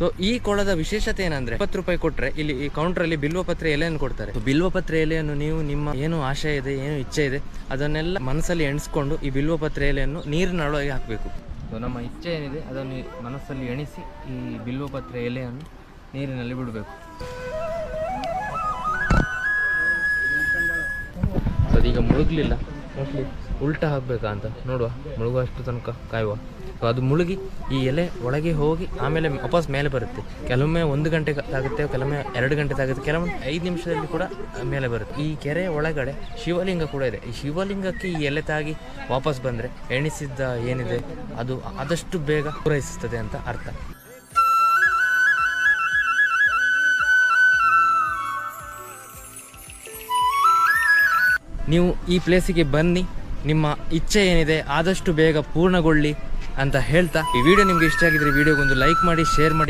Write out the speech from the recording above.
So ಈ ಕೊಳದ ವಿಶೇಷತೆ ಏನಂದ್ರೆ 20 ರೂಪಾಯಿ ಕೊಟ್ರೆ ಇಲ್ಲಿ ಈ ಕೌಂಟರ್ ಅಲ್ಲಿ ಬಿಲ್ವಪತ್ರೆ ಎಲೆಯನ್ನು ಕೊಡ್ತಾರೆ. ಬಿಲ್ವಪತ್ರೆ ಎಲೆಯನ್ನು ನೀವು ನಿಮ್ಮ ಏನು ಆಶಯ ಇದೆ, ಏನು ಇಚ್ಛೆ ಇದೆ ಅದನ್ನೆಲ್ಲ ಮನಸ್ಸಲ್ಲಿ ಎಣಿಸ್ಕೊಂಡು ಈ ಬಿಲ್ವಪತ್ರೆ ಎಲೆಯನ್ನು ನೀರಿನೊಳಗೆ ಹಾಕಬೇಕು. ಸೊ ನಮ್ಮ ಇಚ್ಛೆ ಏನಿದೆ ಅದನ್ನು ಮನಸ್ಸಲ್ಲಿ ಎಣಿಸಿ ಈ ಬಿಲ್ವಪತ್ರೆ ಎಲೆಯನ್ನು ನೀರಿನಲ್ಲಿ ಬಿಡಬೇಕು. ಅದೀಗ ಮುಳುಗಲಿಲ್ಲ, ಮೋಸ್ಟ್ಲಿ ಉಲ್ಟಾ ಹಾಕಬೇಕಾ ಅಂತ ನೋಡುವ, ಮುಳುಗುವಷ್ಟು ತನಕ ಕಾಯುವ. ಸೊ ಅದು ಮುಳುಗಿ ಈ ಎಲೆ ಒಳಗೆ ಹೋಗಿ ಆಮೇಲೆ ವಾಪಸ್ ಮೇಲೆ ಬರುತ್ತೆ. ಕೆಲವೊಮ್ಮೆ 1 ಗಂಟೆ ಆಗುತ್ತೆ, ಕೆಲವೊಮ್ಮೆ 2 ಗಂಟೆ ಆಗುತ್ತೆ, ಕೆಲವೊಮ್ಮೆ 5 ನಿಮಿಷದಲ್ಲಿ ಕೂಡ ಮೇಲೆ ಬರುತ್ತೆ. ಈ ಕೆರೆ ಒಳಗಡೆ ಶಿವಲಿಂಗ ಕೂಡ ಇದೆ. ಈ ಶಿವಲಿಂಗಕ್ಕೆ ಈ ಎಲೆ ತಾಗಿ ವಾಪಸ್ ಬಂದರೆ ಎಣಿಸಿದ್ದ ಏನಿದೆ ಅದು ಆದಷ್ಟು ಬೇಗ ಪೂರೈಸುತ್ತದೆ ಅಂತ ಅರ್ಥ. ನೀವು ಈ ಪ್ಲೇಸಿಗೆ ಬನ್ನಿ, ನಿಮ್ಮ ಇಚ್ಛೆ ಏನಿದೆ ಆದಷ್ಟು ಬೇಗ ಪೂರ್ಣಗೊಳ್ಳಿ ಅಂತ ಹೇಳ್ತಾ, ಈ ವಿಡಿಯೋ ನಿಮ್ಗೆ ಇಷ್ಟ ಆಗಿದ್ರೆ ವಿಡಿಯೋಗೊಂದು ಲೈಕ್ ಮಾಡಿ, ಶೇರ್ ಮಾಡಿ.